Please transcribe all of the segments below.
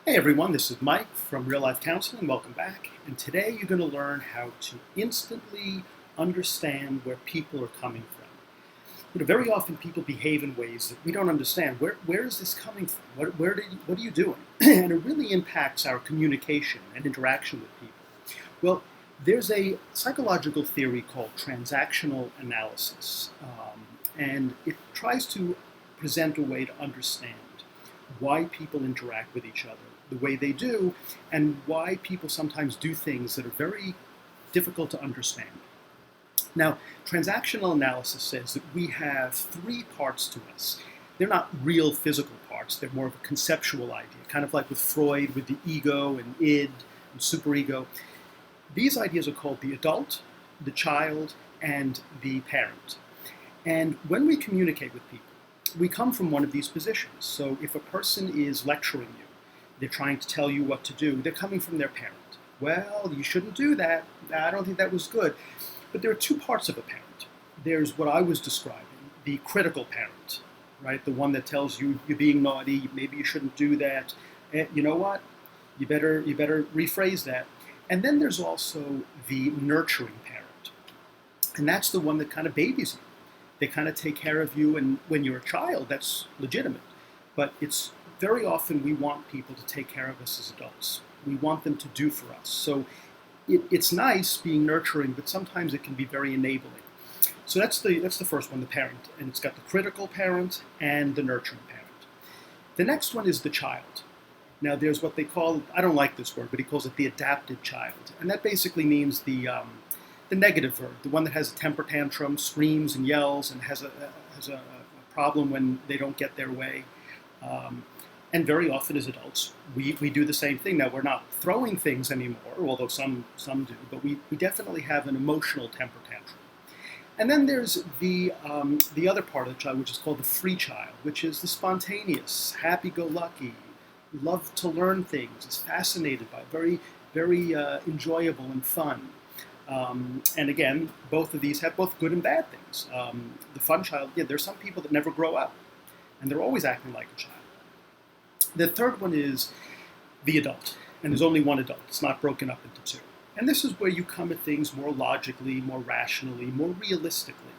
Hey everyone, this is Mike from Real Life Counseling. Welcome back. And today you're going to learn how to instantly understand where people are coming from. Very often people behave in ways that we don't understand. Where is this coming from? What are you doing? And it really impacts our communication and interaction with people. Well, there's a psychological theory called transactional analysis, and it tries to present a way to understand why people interact with each other the way they do, and why people sometimes do things that are very difficult to understand. Now, transactional analysis says that we have three parts to us. They're not real physical parts, they're more of a conceptual idea, kind of like with Freud with the ego and id and superego. These ideas are called the adult, the child, and the parent. And when we communicate with people, we come from one of these positions. So if a person is lecturing you, they're trying to tell you what to do, they're coming from their parent. Well, you shouldn't do that. I don't think that was good. But there are two parts of a parent. There's what I was describing, the critical parent, right? The one that tells you you're being naughty, maybe you shouldn't do that. You know what? You better rephrase that. And then there's also the nurturing parent. And that's the one that kind of babies you. They kind of take care of you, and when you're a child, that's legitimate. But it's very often we want people to take care of us as adults. We want them to do for us. So it's nice being nurturing, but sometimes it can be very enabling. So that's the first one, the parent. And it's got the critical parent and the nurturing parent. The next one is the child. Now there's what they call, I don't like this word, but he calls it the adaptive child. And that basically means the negative verb, the one that has a temper tantrum, screams and yells, and has a problem when they don't get their way. And very often as adults, we do the same thing. Now, we're not throwing things anymore, although some do, but we definitely have an emotional temper tantrum. And then there's the other part of the child, which is called the free child, which is the spontaneous, happy-go-lucky, love to learn things, is fascinated by, very, very enjoyable and fun. And again, both of these have both good and bad things. The fun child, there's some people that never grow up, and they're always acting like a child. The third one is the adult, and there's only one adult. It's not broken up into two. And this is where you come at things more logically, more rationally, more realistically.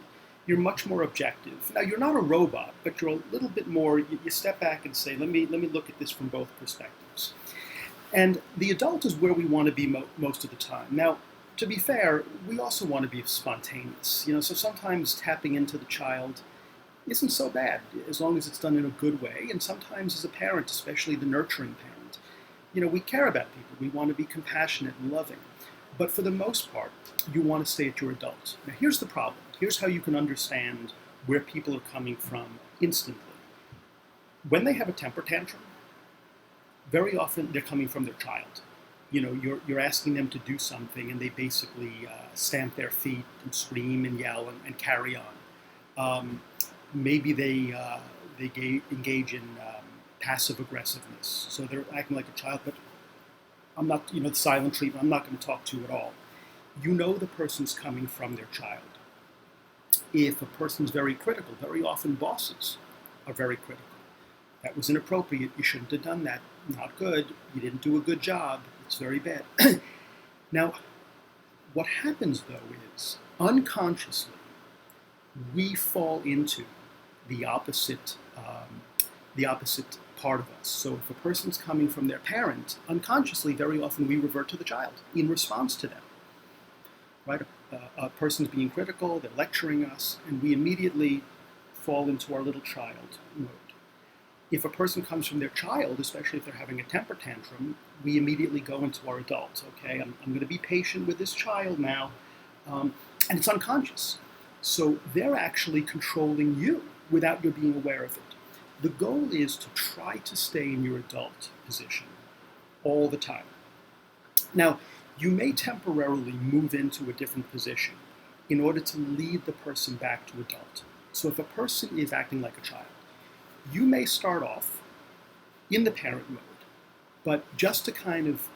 You're much more objective. Now, you're not a robot, but you're a little bit more, you step back and say, let me look at this from both perspectives. And the adult is where we want to be most of the time. Now, to be fair, we also want to be spontaneous. So sometimes tapping into the child isn't so bad, as long as it's done in a good way. And sometimes as a parent, especially the nurturing parent, we care about people. We want to be compassionate and loving. But for the most part, you want to stay at your adult. Now here's the problem. Here's how you can understand where people are coming from instantly. When they have a temper tantrum, very often they're coming from their child. You're asking them to do something, and they basically stamp their feet and scream and yell and carry on. Maybe they engage in passive aggressiveness, so they're acting like a child. But I'm not, the silent treatment. I'm not going to talk to you at all. The person's coming from their child. If a person's very critical, very often bosses are very critical. That was inappropriate. You shouldn't have done that. Not good. You didn't do a good job. It's very bad. Now, what happens though is unconsciously we fall into the opposite part of us. So if a person's coming from their parent, unconsciously, very often we revert to the child in response to them. Right? A person's being critical, they're lecturing us, and we immediately fall into our little child mode. If a person comes from their child, especially if they're having a temper tantrum, we immediately go into our adult. Okay, I'm going to be patient with this child now, and it's unconscious. So they're actually controlling you without you being aware of it. The goal is to try to stay in your adult position all the time. Now, you may temporarily move into a different position in order to lead the person back to adult. So if a person is acting like a child, you may start off in the parent mode, but just to kind of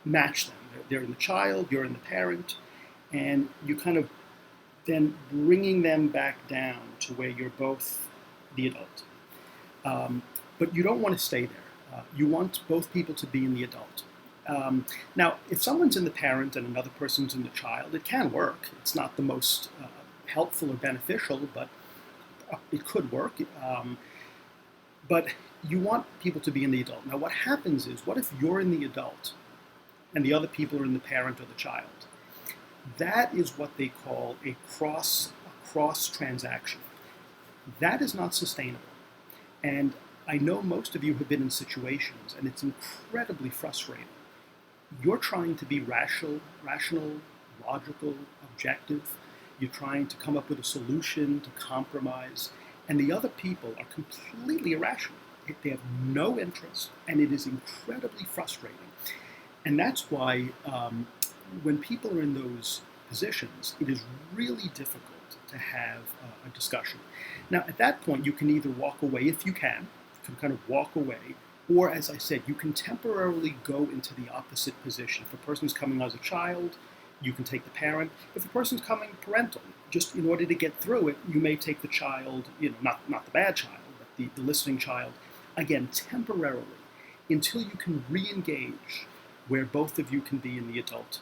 match them. They're in the child, you're in the parent, and you kind of then bringing them back down to where you're both the adult. But you don't want to stay there. You want both people to be in the adult. Now, if someone's in the parent and another person's in the child, it can work. It's not the most helpful or beneficial, but it could work. But you want people to be in the adult. Now, what happens is, what if you're in the adult and the other people are in the parent or the child? That is what they call a cross transaction. That is not sustainable. And I know most of you have been in situations, and it's incredibly frustrating. You're trying to be rational, logical, objective. You're trying to come up with a solution, to compromise, and the other people are completely irrational. They have no interest, and it is incredibly frustrating. And that's why when people are in those positions, it is really difficult to have a discussion. Now, at that point, you can either walk away if you can kind of walk away, or as I said, you can temporarily go into the opposite position. If a person's coming as a child, you can take the parent. If a person's coming parental, just in order to get through it, you may take the child, not the bad child, but the listening child, again, temporarily, until you can re-engage where both of you can be in the adult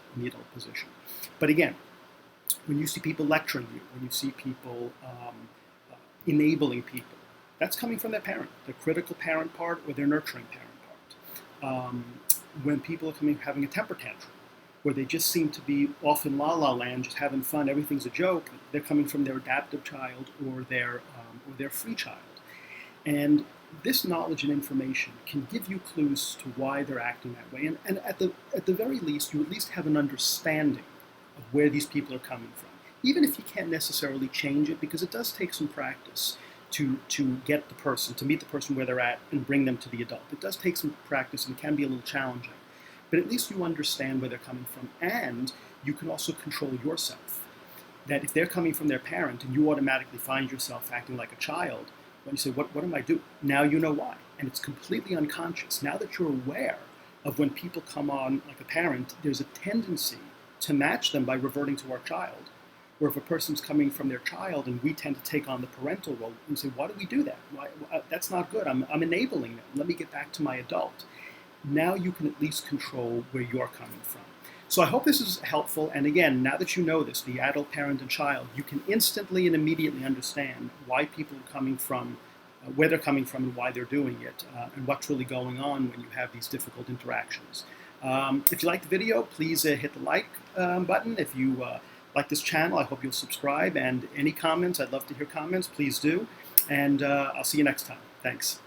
position. But again, when you see people lecturing you, when you see people enabling people, that's coming from their parent, their critical parent part or their nurturing parent part. When people are having a temper tantrum, where they just seem to be off in la-la land, just having fun, everything's a joke, they're coming from their adaptive child or their free child. And this knowledge and information can give you clues to why they're acting that way. And at the very least, you at least have an understanding of where these people are coming from, even if you can't necessarily change it, because it does take some practice to get the person, to meet the person where they're at and bring them to the adult. It does take some practice and it can be a little challenging, but at least you understand where they're coming from, and you can also control yourself. That if they're coming from their parent and you automatically find yourself acting like a child, when you say, what am I doing? Now you know why, and it's completely unconscious. Now that you're aware of when people come on like a parent, there's a tendency to match them by reverting to our child. Or if a person's coming from their child and we tend to take on the parental role and say, why do we do that? Why, that's not good. I'm enabling them. Let me get back to my adult. Now you can at least control where you're coming from. So I hope this is helpful. And again, now that you know this, the adult, parent, and child, you can instantly and immediately understand why people are coming from, where they're coming from and why they're doing it, and what's really going on when you have these difficult interactions. If you like the video, please hit the like button. If you like this channel, I hope you'll subscribe, and any comments, I'd love to hear comments, please do, and I'll see you next time. Thanks.